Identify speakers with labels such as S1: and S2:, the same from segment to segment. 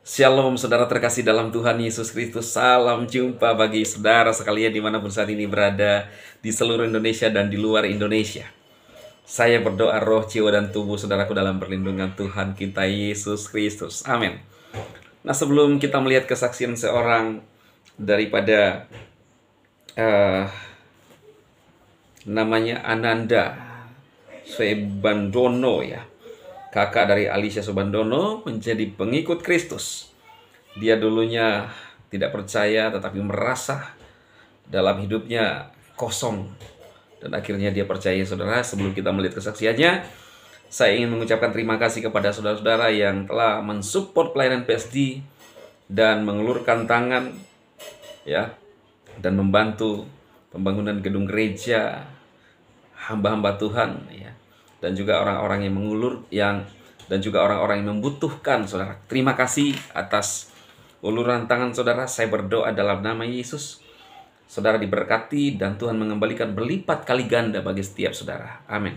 S1: Shalom saudara terkasih dalam Tuhan Yesus Kristus. Salam jumpa bagi saudara sekalian dimanapun saat ini berada di seluruh Indonesia dan di luar Indonesia. Saya berdoa roh, jiwa, dan tubuh saudaraku dalam perlindungan Tuhan kita Yesus Kristus. Amin. Nah, sebelum kita melihat kesaksian seorang daripada namanya Ananda Subandono ya, kakak dari Alicia Subandono, menjadi pengikut Kristus. Dia dulunya tidak percaya tetapi merasa dalam hidupnya kosong, dan akhirnya dia percaya. Saudara, sebelum kita melihat kesaksiannya, saya ingin mengucapkan terima kasih kepada saudara-saudara yang telah mensupport pelayanan PSD dan mengulurkan tangan ya, dan membantu pembangunan gedung gereja, hamba-hamba Tuhan ya, dan juga orang-orang yang mengulur dan juga orang-orang yang membutuhkan. Saudara, terima kasih atas uluran tangan saudara. Saya berdoa dalam nama Yesus, saudara diberkati dan Tuhan mengembalikan berlipat kali ganda bagi setiap saudara. Amin.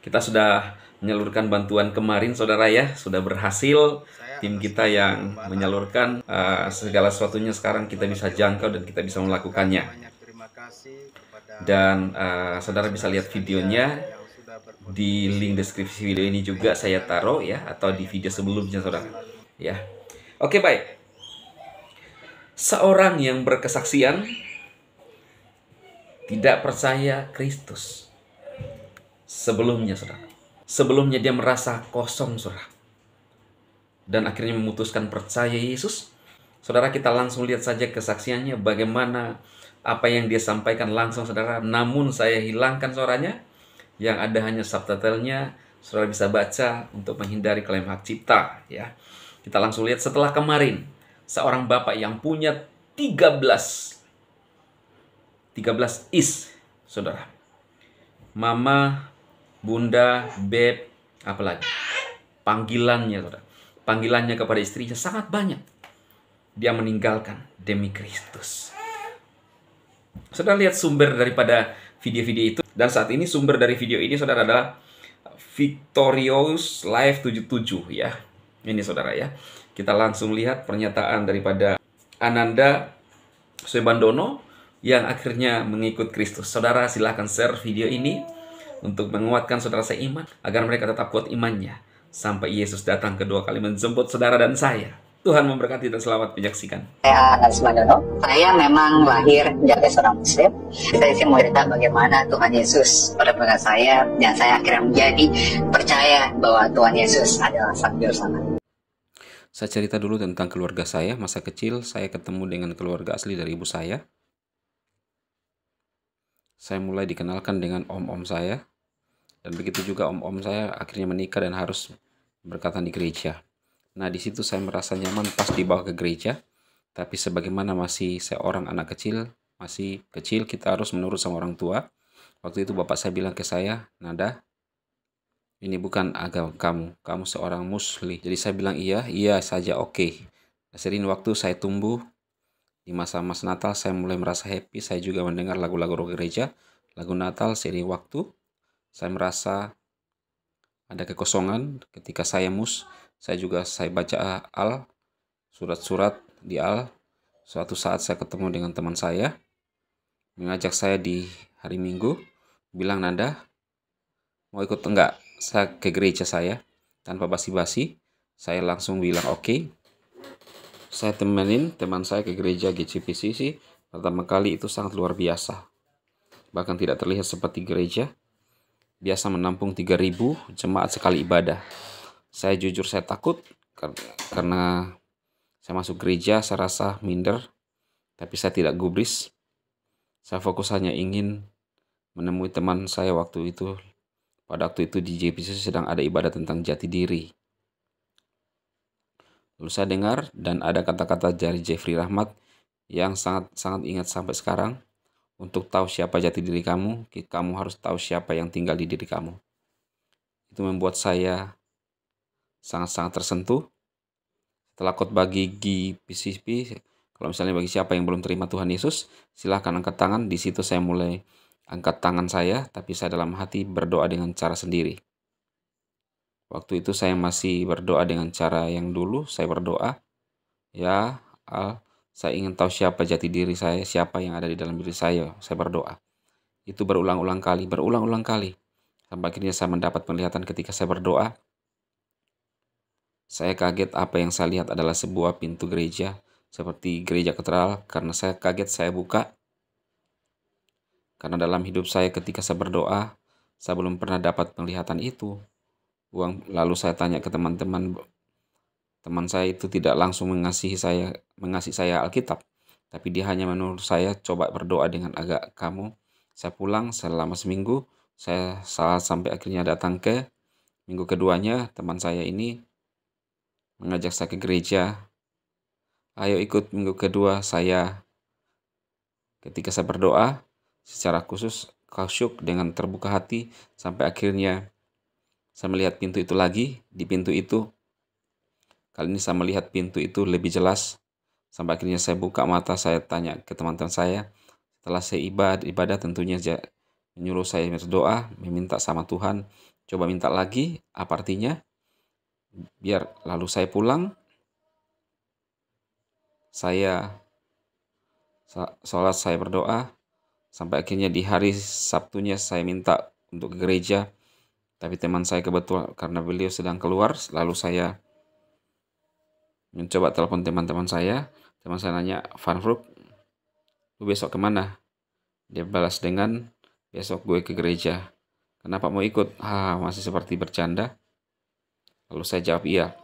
S1: Kita sudah menyalurkan bantuan kemarin saudara ya, sudah berhasil. Tim kita yang menyalurkan segala sesuatunya sekarang kita bisa jangkau dan kita bisa melakukannya. Dan saudara bisa lihat videonya di link deskripsi video ini juga saya taruh ya, atau di video sebelumnya saudara ya. Oke, baik. Seorang yang berkesaksian tidak percaya Kristus sebelumnya saudara. Sebelumnya dia merasa kosong saudara, dan akhirnya memutuskan percaya Yesus. Saudara, kita langsung lihat saja kesaksiannya, bagaimana apa yang dia sampaikan langsung saudara. Namun saya hilangkan suaranya, yang ada hanya subtitlenya. Saudara bisa baca untuk menghindari klaim hak cipta ya. Kita langsung lihat. Setelah kemarin seorang bapak yang punya 13 is saudara, mama, bunda, beb, apalagi panggilannya saudara, panggilannya kepada istrinya sangat banyak. Dia meninggalkan demi Kristus. Saudara lihat sumber daripada video-video itu. Dan saat ini sumber dari video ini saudara adalah Victorious Life 77 ya. Ini saudara ya. Kita langsung lihat pernyataan daripada Ananda Subandono yang akhirnya mengikut Kristus. Saudara silahkan share video ini untuk menguatkan saudara seiman, agar mereka tetap kuat imannya sampai Yesus datang kedua kali menjemput saudara dan saya. Tuhan memberkati dan selamat menyaksikan.
S2: Saya Ananda Subandono. Saya memang lahir menjadi seorang Muslim. Saya mau cerita bagaimana Tuhan Yesus pada pendengar saya, dan saya akhirnya menjadi percaya bahwa Tuhan Yesus adalah Sang Juru Selamat.
S1: Saya cerita dulu tentang keluarga saya. Masa kecil saya ketemu dengan keluarga asli dari ibu saya. Saya mulai dikenalkan dengan om-om saya, dan begitu juga om-om saya akhirnya menikah dan harus berkatan di gereja. Nah, di situ saya merasa nyaman pas dibawa ke gereja. Tapi sebagaimana masih seorang anak kecil, masih kecil, kita harus menurut sama orang tua. Waktu itu bapak saya bilang ke saya, "Nada, ini bukan agama kamu seorang muslim." Jadi saya bilang iya saja, oke. Sering waktu saya tumbuh di masa-masa Natal, saya mulai merasa happy. Saya juga mendengar lagu-lagu rock gereja, lagu Natal. Sering waktu saya merasa ada kekosongan ketika saya saya baca surat-surat di Suatu saat saya ketemu dengan teman saya, mengajak saya di hari Minggu, bilang, "Nanda, mau ikut enggak saya ke gereja saya?" Tanpa basi-basi, saya langsung bilang oke. Saya temenin teman saya ke gereja GCPCC. Pertama kali itu sangat luar biasa. Bahkan tidak terlihat seperti gereja biasa menampung 3.000 jemaat sekali ibadah. Saya jujur, saya takut karena saya masuk gereja, saya rasa minder, tapi saya tidak gubris. Saya fokus hanya ingin menemui teman saya waktu itu. Pada waktu itu di JPC sedang ada ibadah tentang jati diri. Lalu saya dengar dan ada kata-kata dari Jeffrey Rahmat yang sangat ingat sampai sekarang. Untuk tahu siapa jati diri kamu, kamu harus tahu siapa yang tinggal di diri kamu. Itu membuat saya sangat-sangat tersentuh. Setelah khotbah GPCP, kalau misalnya bagi siapa yang belum terima Tuhan Yesus, silahkan angkat tangan. Di situ saya mulai angkat tangan saya, tapi saya dalam hati berdoa dengan cara sendiri. Waktu itu saya masih berdoa dengan cara yang dulu saya berdoa, ya saya ingin tahu siapa jati diri saya, siapa yang ada di dalam diri saya berdoa. Itu berulang-ulang kali. Sampai akhirnya saya mendapat penglihatan ketika saya berdoa. Saya kaget apa yang saya lihat adalah sebuah pintu gereja, seperti gereja katedral, karena saya kaget saya buka. Karena dalam hidup saya ketika saya berdoa, saya belum pernah dapat penglihatan itu. Lalu saya tanya ke teman-teman, teman saya itu tidak langsung mengasihi saya Alkitab, tapi dia hanya menurut saya coba berdoa dengan agak kamu. Saya pulang selama seminggu, saya salah sampai akhirnya datang ke minggu keduanya, teman saya ini mengajak saya ke gereja. Ayo ikut minggu kedua saya. Ketika saya berdoa secara khusyuk dengan terbuka hati, sampai akhirnya saya melihat pintu itu lagi. Di pintu itu, kali ini saya melihat pintu itu lebih jelas. Sampai akhirnya saya buka mata, saya tanya ke teman-teman saya. Setelah saya ibadah tentunya menyuruh saya berdoa, meminta sama Tuhan. Coba minta lagi, apa artinya? Biar lalu saya pulang, saya sholat, saya berdoa. Sampai akhirnya di hari Sabtunya saya minta untuk ke gereja. Tapi teman saya kebetulan karena beliau sedang keluar, lalu saya mencoba telepon teman-teman saya. Teman saya nanya, Van Vrook, lu besok kemana? Dia balas dengan, besok gue ke gereja. Kenapa mau ikut? Masih seperti bercanda. Lalu saya jawab, iya,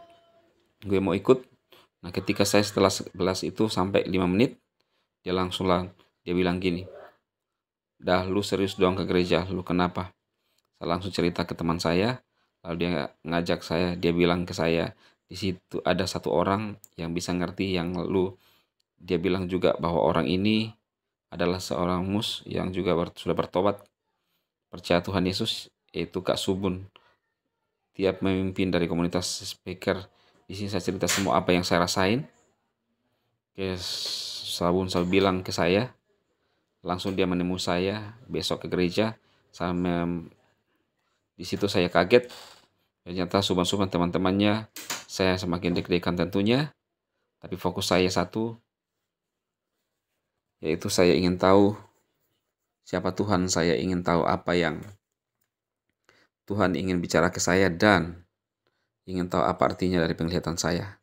S1: gue mau ikut. Nah ketika saya setelah 11 itu sampai 5 menit, dia bilang gini, dah lu serius doang ke gereja, lu kenapa? Saya langsung cerita ke teman saya, lalu dia ngajak saya, dia bilang ke saya, di situ ada satu orang yang bisa ngerti yang dia bilang juga bahwa orang ini adalah seorang yang juga sudah bertobat, percaya Tuhan Yesus, yaitu Kak Subun. Tiap memimpin dari komunitas speaker, di sini saya cerita semua apa yang saya rasain. Sabun selalu bilang ke saya, langsung dia menemui saya besok ke gereja. Di situ saya kaget. Ternyata suban-suban teman-temannya, saya semakin deg-degan tentunya. Tapi fokus saya satu, yaitu saya ingin tahu siapa Tuhan, saya ingin tahu apa yang Tuhan ingin bicara ke saya, dan ingin tahu apa artinya dari penglihatan saya.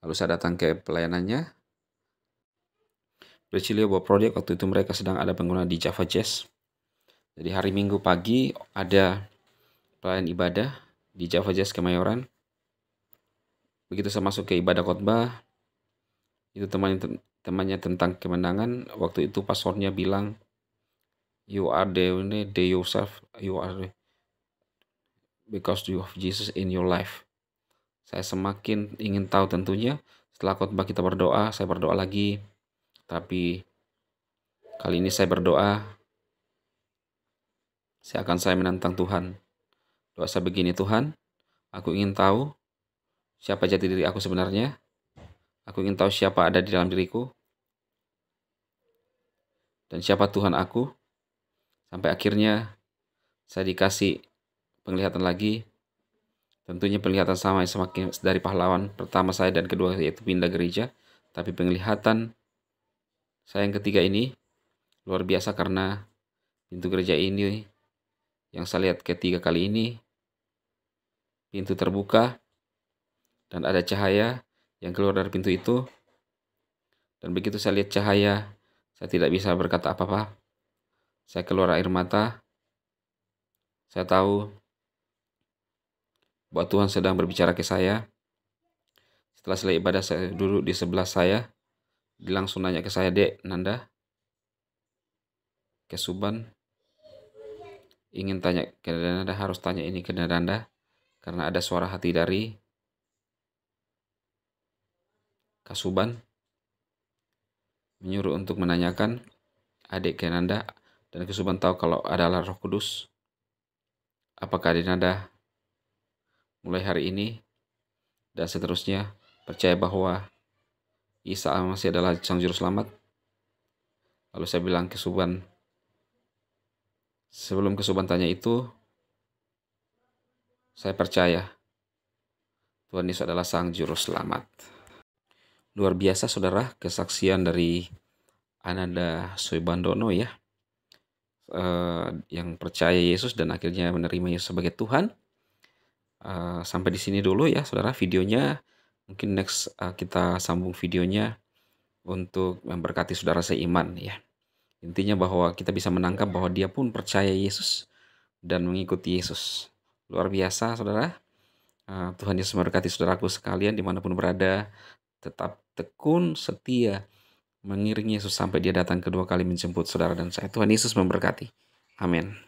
S1: Lalu saya datang ke pelayanannya. Bercilio bahwa proyek waktu itu mereka sedang ada pengguna di Java Jazz. Jadi hari Minggu pagi ada pelayan ibadah di Java Jazz Kemayoran. Begitu saya masuk ke ibadah khotbah, itu temannya tentang kemenangan. Waktu itu pastornya bilang, you are the yourself, you are the, because you have Jesus in your life. Saya semakin ingin tahu tentunya. Setelah khotbah kita berdoa, saya berdoa lagi. Tapi kali ini saya berdoa, saya menantang Tuhan. Doa saya begini, Tuhan, aku ingin tahu siapa jati diri aku sebenarnya. Aku ingin tahu siapa ada di dalam diriku. Dan siapa Tuhan aku. Sampai akhirnya saya dikasih penglihatan lagi. Tentunya penglihatan sama semakin dari pahlawan pertama saya dan kedua, yaitu pindah gereja. Tapi penglihatan saya yang ketiga ini luar biasa, karena pintu gereja ini yang saya lihat ketiga kali ini, pintu terbuka dan ada cahaya yang keluar dari pintu itu. Dan begitu saya lihat cahaya, saya tidak bisa berkata apa-apa. Saya keluar air mata. Saya tahu bahwa Tuhan sedang berbicara ke saya. Setelah selesai ibadah, saya duduk di sebelah saya. Dia langsung nanya ke saya, Dek, Nanda, ke Suban, ingin tanya ke Nanda, harus tanya ini ke Nanda, karena ada suara hati dari Kasuban menyuruh untuk menanyakan adik Nanda, dan Kasuban tahu kalau adalah Roh Kudus. Apakah adik Nanda mulai hari ini dan seterusnya percaya bahwa Isa masih adalah Sang Juru Selamat? Lalu saya bilang ke Suban, sebelum ke Suban tanya itu, saya percaya Tuhan Yesus adalah Sang Juru Selamat. Luar biasa saudara, kesaksian dari Ananda Soebandono ya, yang percaya Yesus dan akhirnya menerima Yesus sebagai Tuhan. Sampai di sini dulu ya saudara videonya. Mungkin next kita sambung videonya untuk memberkati saudara seiman ya. Intinya bahwa kita bisa menangkap bahwa dia pun percaya Yesus dan mengikuti Yesus. Luar biasa saudara. Tuhan Yesus memberkati saudaraku sekalian dimanapun berada. Tetap tekun, setia, mengiringi Yesus sampai dia datang kedua kali menjemput saudara dan saya. Tuhan Yesus memberkati. Amin.